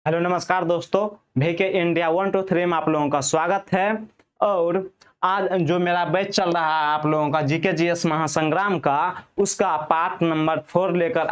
Hello नमस्कार दोस्तों, VK India 123 में आप लोगों का स्वागत है। और आज जो मेरा बैच चल रहा है आप लोगों का जीके जीएस महासंग्राम का, उसका पार्ट नंबर 4 लेकर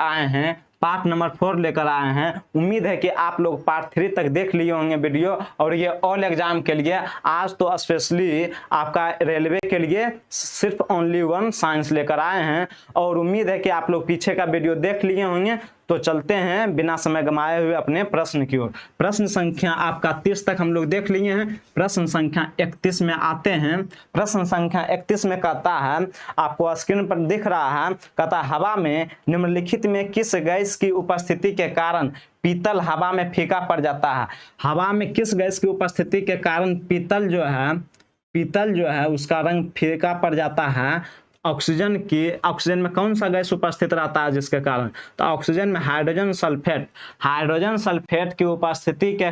आए हैं। उम्मीद है कि आप लोग पार्ट 3 तक देख लिए होंगे वीडियो। और ये ऑल एग्जाम के लिए आज तो स्पेशली आपका रेलवे के लिए सिर्फ ओनली वन साइंस लेकर आए हैं। और उम्मीद है कि आप लोग पीछे का वीडियो देख लिए होंगे। तो चलते हैं बिना समय गंवाए हुए अपने प्रश्न की ओर। प्रश्न संख्या आपका 30 तक हम लोग देख लिए हैं। प्रश्न संख्या 31 में आते हैं। प्रश्न संख्या 31 में कहता है, आपको स्क्रीन पर दिख रहा है, कहता है हवा में निम्नलिखित में किस गैस की उपस्थिति के कारण पीतल हवा में फीका पड़ जाता है। हवा में किस गैस की उपस्थिति के कारण पीतल जो है उसका रंग फीका पड़ जाता है। ऑक्सीजन में कौन सा गैस उपस्थित रहता है जिसके कारण? तो ऑक्सीजन में हाइड्रोजन सल्फेट की उपस्थिति के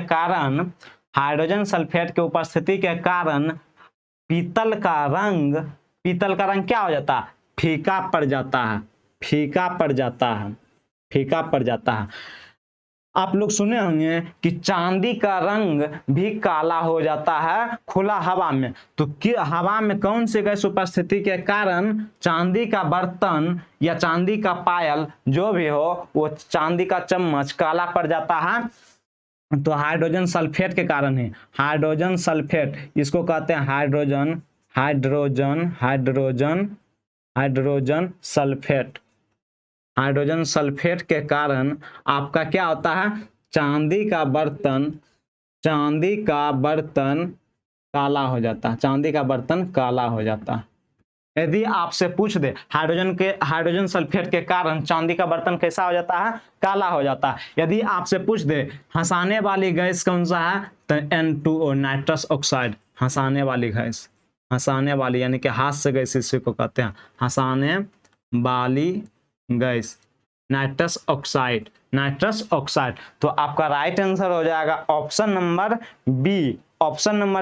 कारण पीतल का रंग क्या हो जाता है? फीका पड़ जाता है। आप लोग सुने होंगे कि चांदी का रंग भी काला हो जाता है खुला हवा में। तो हवा में कौन सी गैस उपस्थिति के कारण चांदी का बर्तन या चांदी का पायल जो भी हो, वो चांदी का चम्मच काला पड़ जाता है? तो हाइड्रोजन सल्फेट के कारण है। हाइड्रोजन सल्फेट, इसको कहते हैं हाइड्रोजन सल्फेट के कारण आपका क्या होता है? चांदी का बर्तन काला हो जाता है। यदि आपसे पूछ दे हाइड्रोजन सल्फेट के कारण चांदी का बर्तन कैसा हो जाता है? काला हो जाता है। यदि आपसे पूछ दे हंसाने वाली गैस कौन सा है, तो N2O, नाइट्रस ऑक्साइड। हंसाने वाली यानी कि हास्य गैस इसी को कहते हैं, हंसाने वाली गैस, नाइट्रस ऑक्साइड। तो आपका राइट आंसर हो जाएगा ऑप्शन नंबर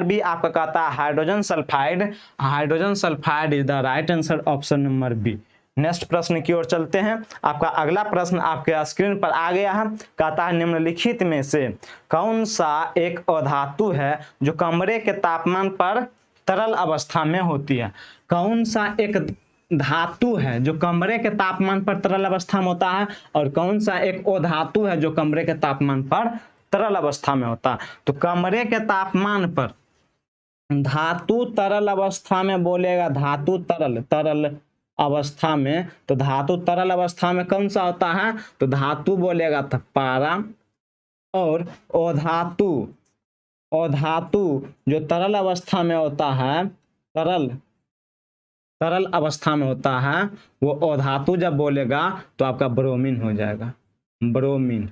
बी। आपका कहता है hydrogen sulphide is the right answer, option number B. Next प्रश्न की ओर चलते हैं। आपका अगला प्रश्न आपके स्क्रीन पर आ गया है। कहता है निम्नलिखित में से कौन सा एक अधातु है जो कमरे के तापमान पर तरल अवस्था में होती है? कौन सा एक धातु है जो कमरे के तापमान पर तरल अवस्था में होता है, और कौन सा एक अधातु है जो कमरे के तापमान पर तरल अवस्था में होता है? तो कमरे के तापमान पर धातु तरल अवस्था में बोलेगा, धातु तरल अवस्था में। तो धातु तरल अवस्था में कौन सा होता है? तो धातु बोलेगा तो पारा। और अधातु जो तरल अवस्था में होता है, तरल अवस्था में होता है, वो अधातु जब बोलेगा तो आपका ब्रोमीन हो जाएगा। ब्रोमीन।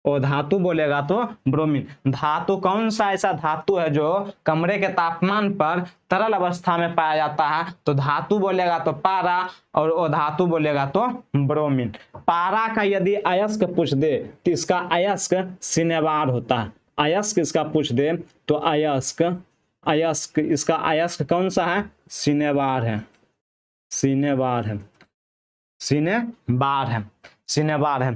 अधातु बोलेगा तो ब्रोमीन। धातु कौन सा ऐसा धातु है जो कमरे के तापमान पर तरल अवस्था में पाया जाता है? तो धातु बोलेगा तो पारा, और अधातु बोलेगा तो ब्रोमीन। पारा का यदि अयस्क पूछ दे तो इसका अयस्क सिनेबार होता है। अयस्क इसका पूछ दे तो अयस्क इसका अयस्क कौन सा है? सिनेबार है।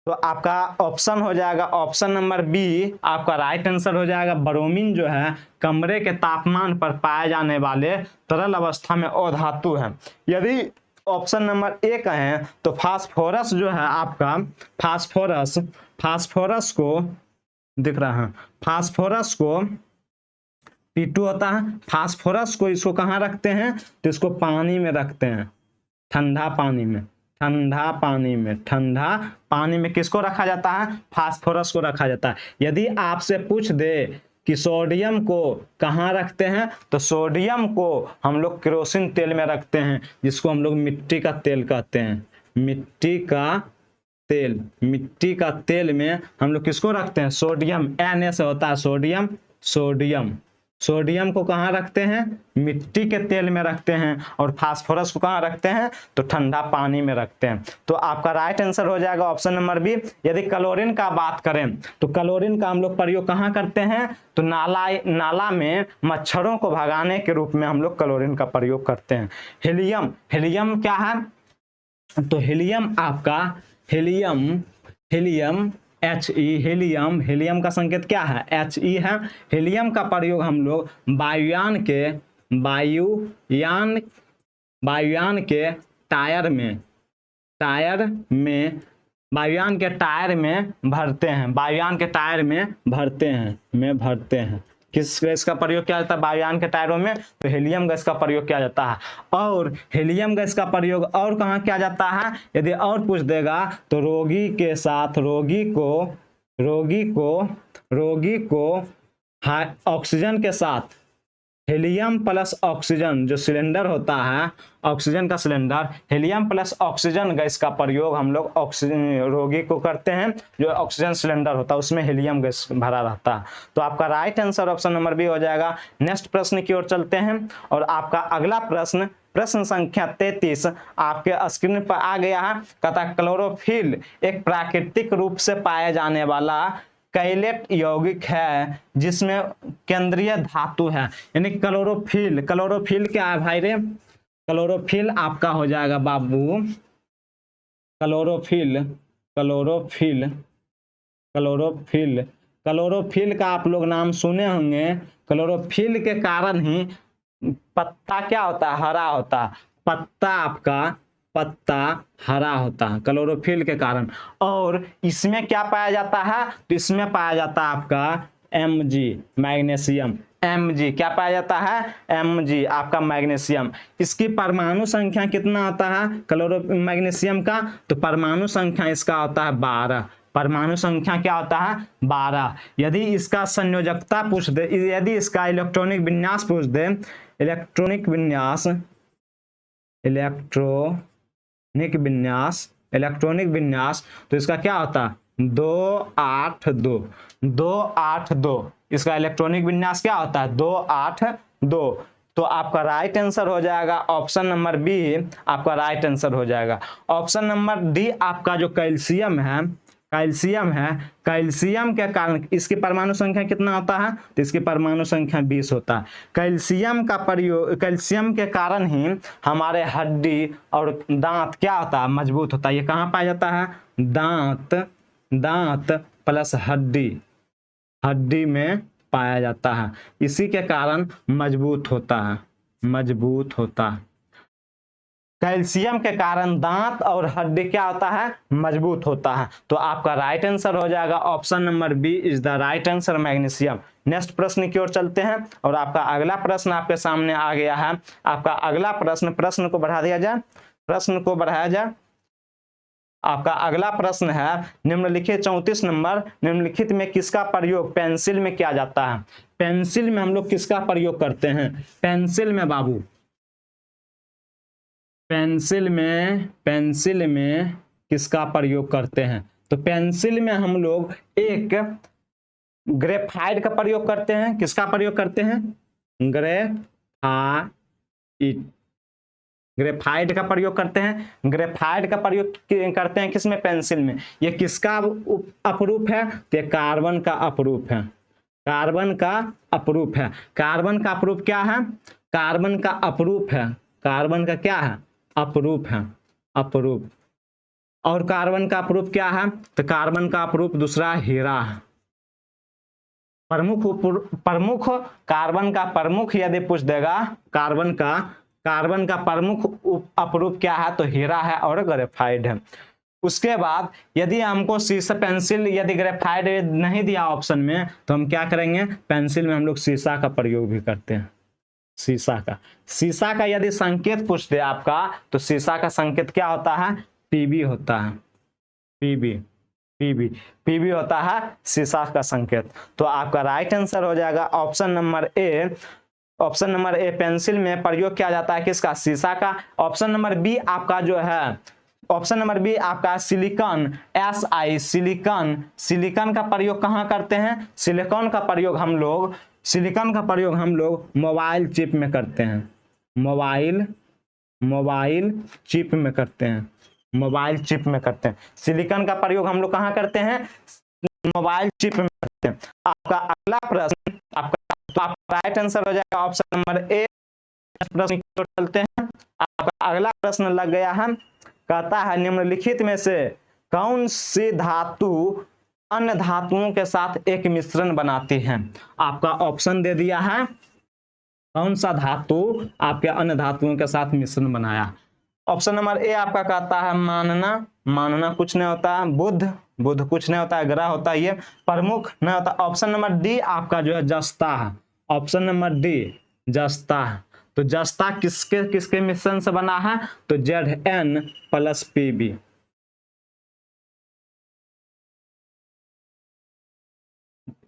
तो आपका ऑप्शन हो जाएगा ऑप्शन नंबर बी। आपका राइट आंसर हो जाएगा ब्रोमीन जो है कमरे के तापमान पर पाए जाने वाले तरल अवस्था में अधातु है। यदि ऑप्शन नंबर ए कहें तो फास्फोरस जो है आपका, फास्फोरस को दिख रहा है, फास्फोरस को P2 होता है। फास्फोरस को इसको कहाँ रखते हैं? तो इसको पानी में रखते हैं, ठंडा पानी में किसको रखा जाता है? फास्फोरस को रखा जाता है। यदि आपसे पूछ दे कि सोडियम को कहाँ रखते हैं, तो सोडियम को हम लोग केरोसिन तेल में रखते हैं, जिसको हम लोग मिट्टी का तेल कहते हैं। मिट्टी का तेल में हम लोग किसको रखते हैं? सोडियम। Na से होता है सोडियम को कहाँ रखते हैं? मिट्टी के तेल में रखते हैं। और फास्फोरस को कहाँ रखते हैं? तो ठंडा पानी में रखते हैं। तो आपका राइट आंसर हो जाएगा ऑप्शन नंबर बी। यदि क्लोरीन का बात करें तो क्लोरीन का हम लोग प्रयोग कहाँ करते हैं? तो नाला में मच्छरों को भगाने के रूप में हम लोग क्लोरीन का प्रयोग करते हैं। हीलियम क्या है? तो हीलियम He हीलियम, हीलियम का संकेत क्या है, He है। हीलियम का प्रयोग हम लोग वायुयान के टायर में वायुयान के टायर में भरते हैं, वायुयान के टायर में भरते हैं। किस गैस का प्रयोग किया जाता है वायुयान के टायरों में, तो हीलियम गैस का प्रयोग किया जाता है। और हीलियम गैस का प्रयोग और कहाँ किया जाता है, यदि और पूछ देगा तो रोगी के साथ, रोगी को ऑक्सीजन के साथ हीलियम प्लस ऑक्सीजन जो सिलेंडर होता है, ऑक्सीजन का cylinder, helium plus oxygen gas का प्रयोग हम लोग रोगी को करते हैं। जो ऑक्सीजन सिलेंडर होता है उसमें हीलियम गैस भरा रहता है। तो आपका right answer option number B हो जाएगा। नेक्स्ट प्रश्न की ओर चलते हैं और आपका अगला प्रश्न संख्या 33 आपके स्क्रीन पर आ गया है। कहता है क्लोरोफिल एक प्राकृतिक रूप से पाए जाने वाला कैलेट यौगिक है जिसमें केंद्रीय धातु है। यानी क्लोरोफिल क्या है भाई रे, क्लोरोफिल आपका हो जाएगा बाबू, क्लोरोफिल का आप लोग नाम सुने होंगे। क्लोरोफिल के कारण ही पत्ता क्या होता है, हरा होता है। पत्ता हरा होता है क्लोरोफिल के कारण। और इसमें क्या पाया जाता है, तो इसमें पाया जाता है आपका Mg मैग्नीशियम। Mg क्या पाया जाता है, Mg आपका मैग्नीशियम। इसकी परमाणु संख्या कितना होता है मैग्नीशियम का, तो परमाणु संख्या इसका होता है 12। परमाणु संख्या क्या होता है 12। यदि इसका संयोजकता पूछ दे, यदि इसका इलेक्ट्रॉनिक विन्यास पूछ दे, इलेक्ट्रॉनिक विन्यास तो इसका क्या होता है 282। इसका इलेक्ट्रॉनिक विन्यास क्या होता है 282। तो आपका राइट आंसर हो जाएगा ऑप्शन नंबर बी, आपका राइट आंसर हो जाएगा। ऑप्शन नंबर डी आपका जो कैल्शियम है, कैल्शियम के कारण इसकी परमाणु संख्या कितना होता है, तो इसकी परमाणु संख्या 20 होता है। कैल्शियम के कारण ही हमारे हड्डी और दांत क्या होता है, मजबूत होता है। ये कहाँ पाया जाता है, दांत प्लस हड्डी में पाया जाता है। इसी के कारण मजबूत होता है। कैल्शियम के कारण दांत और हड्डी क्या होता है, मजबूत होता है। तो आपका राइट आंसर हो जाएगा option number B is the right answer, magnesium. Next प्रश्न की ओर चलते हैं और आपका अगला प्रश्न आपके सामने आ गया है। आपका अगला प्रश्न को बढ़ाया जाए। आपका अगला प्रश्न है निम्नलिखित 34 नंबर, निम्नलिखित में किसका प्रयोग पेंसिल में किया जाता है। पेंसिल में हम लोग किसका प्रयोग करते हैं, पेंसिल में बाबू, पेंसिल में किसका प्रयोग करते हैं, तो पेंसिल में हम लोग एक ग्रेफाइट का प्रयोग करते हैं। किसका प्रयोग करते हैं, ग्रेफाइट का प्रयोग करते हैं। ग्रेफाइट का प्रयोग करते हैं किसमें, पेंसिल में। ये किसका अपरूप है, तो ये कार्बन का अपरूप है। कार्बन का अपरूप क्या है, कार्बन का अपरूप है। कार्बन का क्या है, अपरूप है, अपरूप। और कार्बन का अपरूप क्या है, तो कार्बन का अपरूप दूसरा हीरा है। प्रमुख कार्बन का प्रमुख यदि पूछ देगा, कार्बन का प्रमुख अपरूप क्या है, तो हीरा है और ग्रेफाइट है। उसके बाद यदि हमको शीशा पेंसिल यदि ग्रेफाइट नहीं दिया ऑप्शन में, तो हम क्या करेंगे, पेंसिल में हम लोग शीशा का प्रयोग भी करते हैं। शीशा का यदि संकेत पूछ दे आपका, तो शीशा का संकेत क्या होता है, पीबी होता है। पीबी होता है शीशा का संकेत। तो आपका राइट आंसर हो जाएगा ऑप्शन नंबर ए। ऑप्शन नंबर ए पेंसिल में प्रयोग किया जाता है किसका, शीशा का। ऑप्शन नंबर बी आपका जो है, ऑप्शन नंबर बी आपका सिलिकॉन, सिलिकॉन का प्रयोग कहाँ करते हैं, सिलिकॉन का प्रयोग हम लोग मोबाइल चिप में करते हैं। मोबाइल चिप में करते हैं। सिलिकॉन का प्रयोग हम लोग कहाँ करते हैं, मोबाइल चिप में करते हैं। आपका अगला प्रश्न आपका राइट आंसर हो जाएगा ऑप्शन नंबर ए। प्रश्न की ओर चलते हैं। आपका अगला प्रश्न लग गया है, कहता है निम्नलिखित में से कौन सी धातु अन्य धातुओं के साथ एक मिश्रण बनाती हैं। आपका ऑप्शन दे दिया है, कौन सा धातु आपके अन्य धातुओं के साथ मिश्रण बनाया। ऑप्शन नंबर ए आपका कहता है मानना, मानना कुछ नहीं होता है, बुध, बुध कुछ नहीं होता है, ग्रह होता है ये, प्रमुख नहीं होता। ऑप्शन नंबर डी आपका जो है जस्ता है, ऑप्शन नंबर डी जस्ता है। तो जस्ता किसके किसके मिश्रण से बना है, तो Zn प्लस Pb।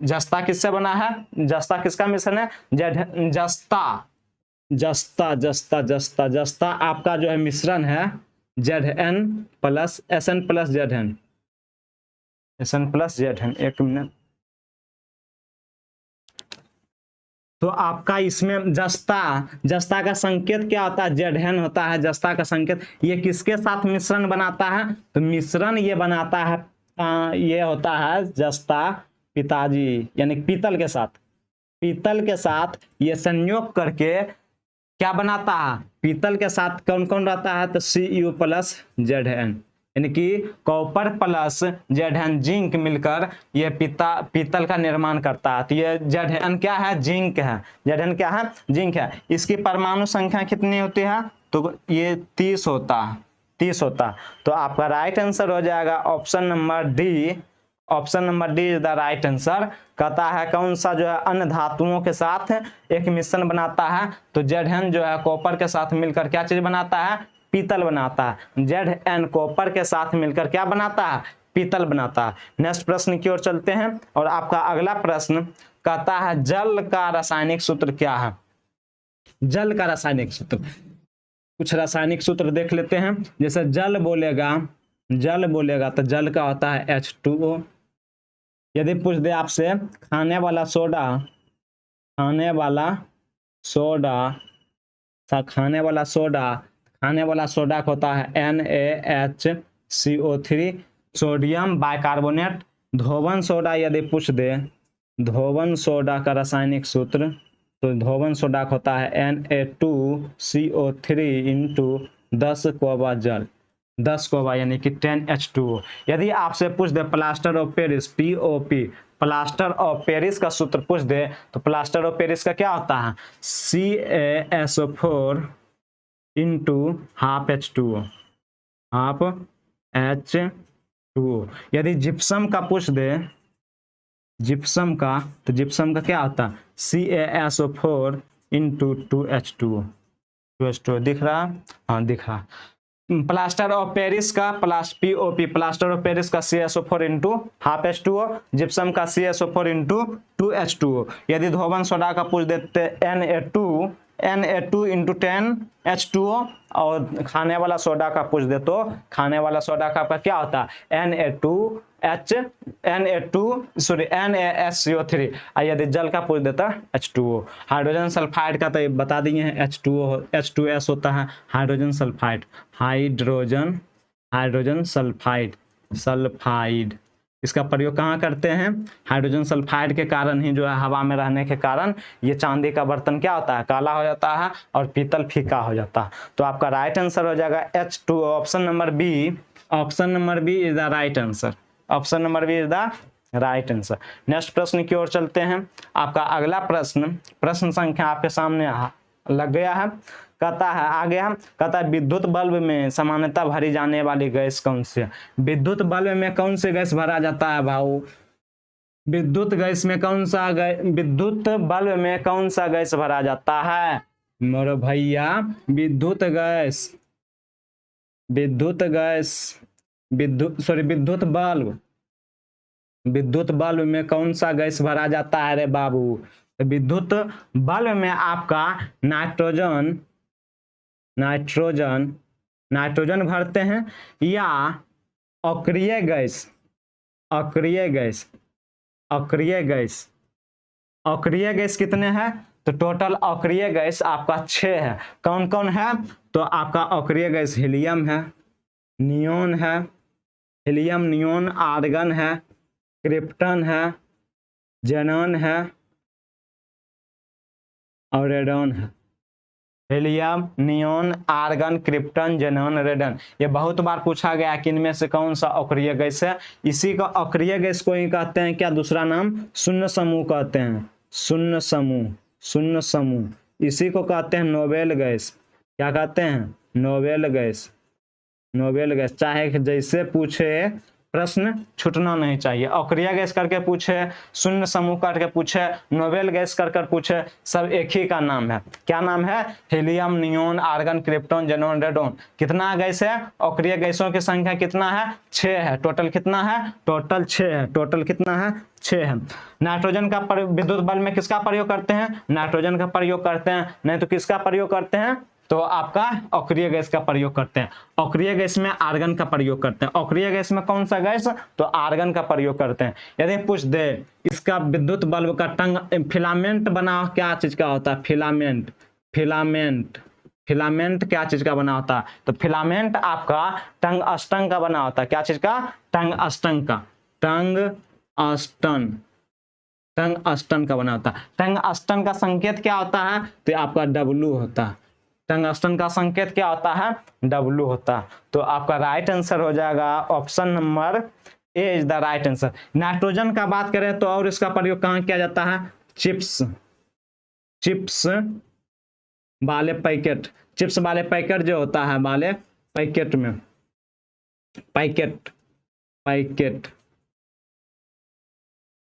जस्ता किससे बना है, जस्ता किसका मिश्रण है, जस्ता, जस्ता जस्ता जस्ता जस्ता आपका जो है मिश्रण है Zn plus Sn plus Zn, Sn plus Zn। एक मिनट, तो आपका इसमें जस्ता, जस्ता का संकेत क्या होता है, Zn होता है जस्ता का संकेत। ये किसके साथ मिश्रण बनाता है, तो मिश्रण ये बनाता है, ये होता है जस्ता पिताजी यानी पीतल के साथ, पीतल के साथ ये संयोग करके क्या बनाता है, पीतल के साथ कौन कौन रहता है, तो Cu प्लस Zn, यानी कि कॉपर प्लस Zn जिंक मिलकर ये पीतल का निर्माण करता है। तो ये Zn क्या है, जिंक है, Zn क्या है, जिंक है। इसकी परमाणु संख्या कितनी होती है, तो ये 30 होता है, 30 होता है। तो आपका राइट आंसर हो जाएगा option number D, option number D is the right answer. कहता है कौन सा जो है अन्य धातुओं के साथ एक मिश्रण बनाता है, तो Zn जो है कॉपर के साथ मिलकर क्या चीज बनाता है, पीतल बनाता है। Zn कॉपर के साथ मिलकर क्या बनाता है, पीतल बनाता है। नेक्स्ट प्रश्न की ओर चलते हैं, और आपका अगला प्रश्न कहता है जल का रासायनिक सूत्र क्या है। जल का रासायनिक सूत्र, कुछ रासायनिक सूत्र देख लेते हैं। जैसे जल बोलेगा, जल बोलेगा तो जल का होता है H2O। यदि पूछ दे आपसे खाने वाला सोडा, खाने वाला सोडा, खाने वाला सोडा, खाने वाला सोडा का होता है NaHCO3। Sodium bicarbonate. धोवन सोडा यदि पूछ दे, धोवन सोडा का रासायनिक सूत्र, तो धोवन सोडा का होता है Na2CO3 इंटू 10 कोबा जल, 10 कोबा यानी कि 10H2O। यदि आपसे पूछ दे plaster of Paris POP, plaster of Paris का सूत्र पूछ दे, तो प्लास्टर ऑफ पेरिस का क्या होता है CaSO4 into half H2O, half H2O। यदि जिप्सम का पूछ दे, जिप्सम का, तो जिप्सम का क्या होता है CaSO4 इंटू 2H2O, 2H2O दिख रहा, हाँ दिख रहा। प्लास्टर ऑफ पेरिस का POP, प्लास्टर ऑफ पेरिस का CaSO4 into half H2O, gypsum का CaSO4 इंटू 2H2O। यदि धोवन सोडा का पूछ देते Na2 इंटू 10H2O, और खाने वाला सोडा का पूछ दे तो खाने वाला सोडा का आपका क्या होता है NaSCO3। यदि जल का पूछ देता H2O। हाइड्रोजन सल्फाइड का तो बता दिए हैं H2S होता है hydrogen sulphide, hydrogen, hydrogen sulphide, sulphide. इसका प्रयोग कहाँ करते हैं, हाइड्रोजन सल्फाइड के कारण ही जो है हवा में रहने के कारण ये चांदी का बर्तन क्या होता है, काला हो जाता है, और पीतल फीका हो जाता है। तो आपका राइट आंसर हो जाएगा H2O, option number B, option number B is the right answer, option number B is the right answer. Next प्रश्न की ओर चलते हैं। आपका अगला प्रश्न, प्रश्न संख्या आपके सामने लग गया है। कहता है आगे हम, कहता है विद्युत बल्ब में सामान्यतः भरी जाने वाली गैस कौन सी है। विद्युत बल्ब में कौन सी गैस भरा जाता है भाऊ, विद्युत गैस में कौन सा विद्युत बल्ब में कौन सा गैस भरा जाता है मोरे भैया, विद्युत गैस, विद्युत गैस, विद्युत बल्ब, विद्युत बल्ब में कौन सा गैस भरा जाता है रे बाबू। विद्युत बल्ब में आपका नाइट्रोजन, नाइट्रोजन, नाइट्रोजन भरते हैं, या अक्रिय गैस, अक्रिय गैस, अक्रिय गैस, अक्रिय गैस कितने हैं, तो टोटल अक्रिय गैस आपका 6 है। कौन कौन है, तो आपका अक्रिय गैस हीलियम है, नियोन है, हीलियम नियोन, आर्गन है, क्रिप्टन है, जेनॉन है, और रेडॉन है। Helium, neon, argon, krypton, xenon, radon. ये बहुत बार पूछा गया कि इनमें से कौन सा अक्रिय गैस है। इसी को अक्रिय गैस को ही कहते हैं क्या, दूसरा नाम शून्य समूह कहते हैं, शून्य समूह, शून्य समूह। इसी को कहते हैं नोबेल गैस। क्या कहते हैं, नोबेल गैस, नोबेल गैस। चाहे जैसे पूछे प्रश्न छूटना नहीं चाहिए। अक्रिय गैस करके पूछे, शून्य समूह करके पूछे, नोबेल गैस कर पूछे, सब एक ही का नाम है। क्या नाम है, helium, neon, argon, krypton, xenon, radon. कितना गैस है, अक्रिय गैसों की संख्या कितना है, 6 है। टोटल कितना है, टोटल 6 है। टोटल कितना है, 6 है। नाइट्रोजन का विद्युत बल में किसका प्रयोग करते हैं, नाइट्रोजन का प्रयोग करते हैं। नहीं तो किसका प्रयोग करते हैं, तो आपका अक्रिय गैस का प्रयोग करते हैं। अक्रिय गैस में आर्गन का प्रयोग करते हैं। अक्रिय गैस में कौन सा गैस, तो आर्गन का प्रयोग करते हैं। यदि पूछ दे इसका विद्युत बल्ब का टंग फिलामेंट बना क्या चीज का होता है, फिलामेंट, फिलामेंट, फिलामेंट क्या चीज का बना होता है, तो फिलामेंट आपका टंगस्टन का बना होता है। क्या चीज का, टंगस्टन का, टंगस्टन, टंगस्टन का बना होता है। टंगस्टन का संकेत क्या होता है, तो आपका W होता है। टंगस्टन का संकेत क्या होता है, W होता है। तो आपका राइट आंसर हो जाएगा option number A is the right answer. Nitrogen का बात करें तो और इसका प्रयोग कहाँ किया जाता है, चिप्स, चिप्स वाले पैकेट, चिप्स वाले पैकेट जो होता है, वाले पैकेट में, पैकेट, पैकेट,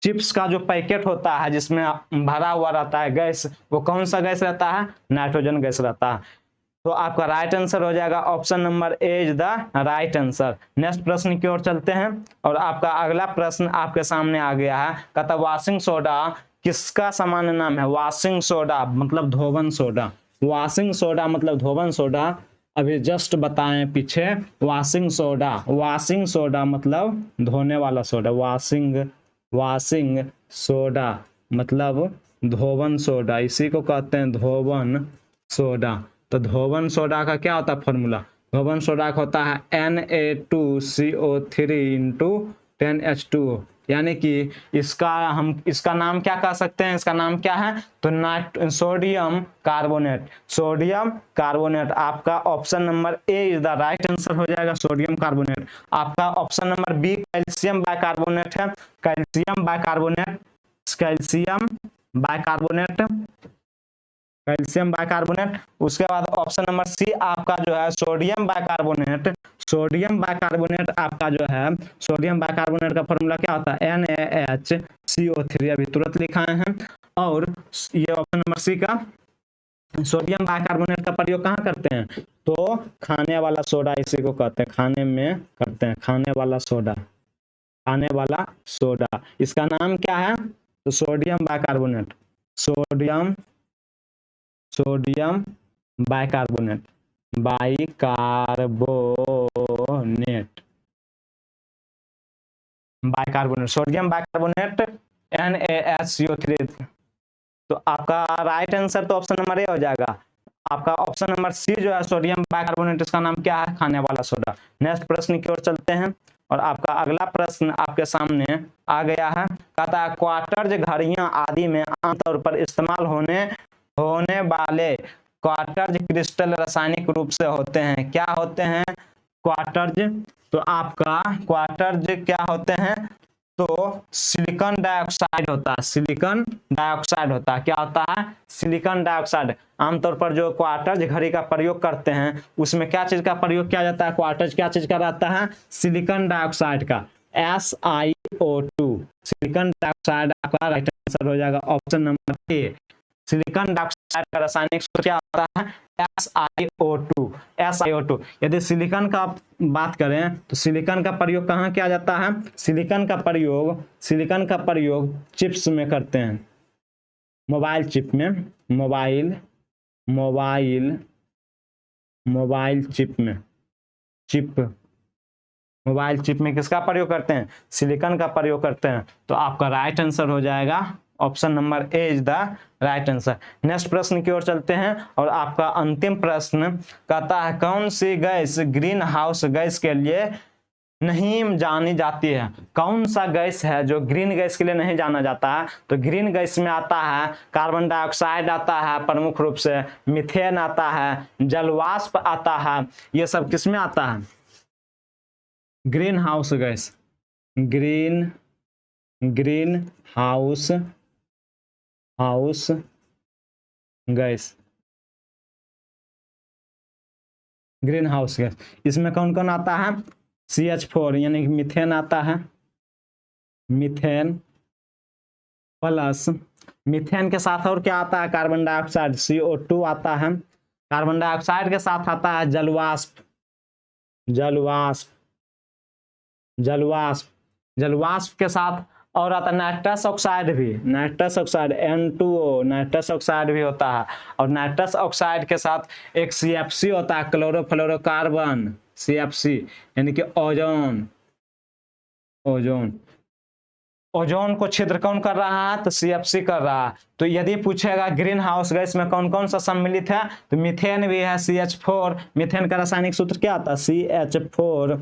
चिप्स का जो पैकेट होता है जिसमें भरा हुआ रहता है गैस, वो कौन सा गैस रहता है, नाइट्रोजन गैस रहता है। तो आपका राइट आंसर हो जाएगा option number A is the right answer. Next प्रश्न की ओर चलते हैं और आपका अगला प्रश्न आपके सामने आ गया है। कहता वॉशिंग सोडा किसका सामान्य नाम है, वॉशिंग सोडा मतलब धोवन सोडा, वॉशिंग सोडा मतलब धोवन सोडा। अभी जस्ट बताएं पीछे, वॉशिंग सोडा, वॉशिंग सोडा मतलब धोने वाला सोडा, वॉशिंग, वॉशिंग सोडा मतलब धोवन सोडा, इसी को कहते हैं धोवन सोडा। तो धोवन सोडा का क्या होता है फॉर्मूला, धोवन सोडा का होता है Na2CO3 इंटू 10H2O। यानी कि इसका हम इसका नाम क्या कह सकते हैं, इसका नाम क्या है, तो सोडियम कार्बोनेट, सोडियम कार्बोनेट। आपका option number A is the right answer हो जाएगा, सोडियम कार्बोनेट। आपका option number B calcium bicarbonate है, calcium bicarbonate, calcium bicarbonate, calcium bicarbonate. उसके बाद ऑप्शन नंबर सी आपका जो है सोडियम बाइकार्बोनेट, सोडियम बाइकार्बोनेट आपका जो है, सोडियम बाइकार्बोनेट का फॉर्मूला क्या होता है, NaHCO3, अभी तुरंत लिखाए हैं। और ये ऑप्शन नंबर सी का सोडियम बाइकार्बोनेट का प्रयोग कहाँ करते हैं, तो खाने वाला सोडा इसी को कहते हैं, खाने में करते हैं, खाने वाला सोडा, खाने वाला सोडा। इसका नाम क्या है, तो sodium bicarbonate, sodium, sodium bicarbonate, bicarbonate, bicarbonate, sodium bicarbonate NaHCO3। तो आपका राइट आंसर तो ऑप्शन नंबर ए हो जाएगा। आपका ऑप्शन नंबर सी जो है सोडियम बाइकार्बोनेट, इसका नाम क्या है, खाने वाला सोडा। नेक्स्ट प्रश्न की ओर चलते हैं और आपका अगला प्रश्न आपके सामने आ गया है। कहता है क्वार्टर्ज, घड़ियां आदि में आमतौर पर इस्तेमाल होने वाले क्वार्टर्ज क्रिस्टल रासायनिक रूप से होते हैं, क्या होते हैं क्वार्टर्ज, तो आपका क्वार्टर्ज क्या होते हैं, तो सिलिकॉन डाइऑक्साइड होता है, सिलिकॉन डाइऑक्साइड होता है। क्या होता है, सिलिकॉन डाइऑक्साइड। आमतौर पर जो क्वार्टर्ज घड़ी का प्रयोग करते हैं उसमें क्या चीज का प्रयोग किया जाता है, क्वार्टर्ज क्या चीज का रहता है, सिलिकॉन डाइऑक्साइड का, SiO2, सिलिकॉन डाइऑक्साइड। आपका राइट आंसर हो जाएगा ऑप्शन नंबर ए। सिलिकॉन डाइऑक्साइड का रासायनिक सूत्र क्या होता है, SiO2, SiO2। यदि सिलिकॉन का बात करें तो सिलिकॉन का प्रयोग कहाँ किया जाता है, सिलिकॉन का प्रयोग चिप्स में करते हैं, मोबाइल चिप में, मोबाइल चिप में, चिप, मोबाइल चिप में किसका प्रयोग करते हैं, सिलिकॉन का प्रयोग करते हैं। तो आपका राइट आंसर हो जाएगा option number A is the right answer. Next प्रश्न की ओर चलते हैं और आपका अंतिम प्रश्न कहता है कौन सी गैस ग्रीन हाउस गैस के लिए नहीं जानी जाती है। कौन सा गैस है जो ग्रीन गैस के लिए नहीं जाना जाता है? तो ग्रीन गैस में आता है कार्बन डाइऑक्साइड आता है प्रमुख रूप से, मीथेन आता है, जलवाष्प आता है। ये सब किस में आता है? Green house gas, green house gas, green house gas. इसमें कौन कौन आता है? CH4 यानी कि मीथेन आता है, मीथेन प्लस मीथेन के साथ और क्या आता है? कार्बन डाइऑक्साइड CO2 आता है। कार्बन डाइऑक्साइड के साथ आता है जलवाष्प, जलवाष्प के साथ और आता है नाइट्रस ऑक्साइड भी, nitrous oxide N2O, nitrous oxide भी होता है। और नाइट्रस ऑक्साइड के साथ एक CFC होता है, क्लोरोफ्लोरोकार्बन, CFC यानी कि ओजोन को छिद्र कौन कर रहा है? तो CFC कर रहा है। तो यदि पूछेगा ग्रीन हाउस गैस में कौन कौन सा सम्मिलित है, तो मीथेन भी है, CH4, मीथेन का रासायनिक सूत्र क्या आता है? CH4।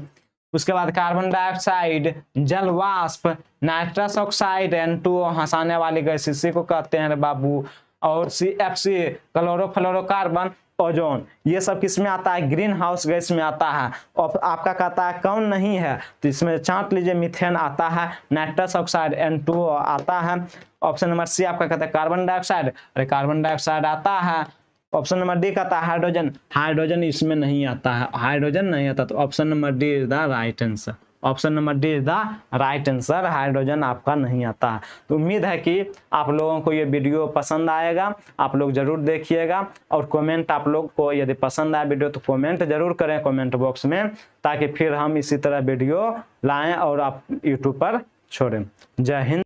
उसके बाद कार्बन डाइऑक्साइड, जलवाष्प, नाइट्रस ऑक्साइड, N2O हंसाने वाली गैस इसी को कहते हैं रे बाबू, और CFC क्लोरोफ्लोरोकार्बन, ओजोन। ये सब किस में आता है? ग्रीन हाउस गैस में आता है। और आपका कहता है कौन नहीं है, तो इसमें छांट लीजिए, मीथेन आता है, नाइट्रस ऑक्साइड N2O आता है। ऑप्शन नंबर सी आपका कहता है कार्बन डाइऑक्साइड, अरे कार्बन डाइऑक्साइड आता है। ऑप्शन नंबर डी कहता है हाइड्रोजन, हाइड्रोजन इसमें नहीं आता है, हाइड्रोजन नहीं आता, तो option number D is the right answer. Option number D is the right answer, hydrogen आपका नहीं आता है। तो उम्मीद है कि आप लोगों को ये वीडियो पसंद आएगा, आप लोग जरूर देखिएगा। और कमेंट आप लोग को यदि पसंद आए वीडियो तो कमेंट जरूर करें कमेंट बॉक्स में, ताकि फिर हम इसी तरह वीडियो लाएं और आप यूट्यूब पर छोड़ें। जय हिंद।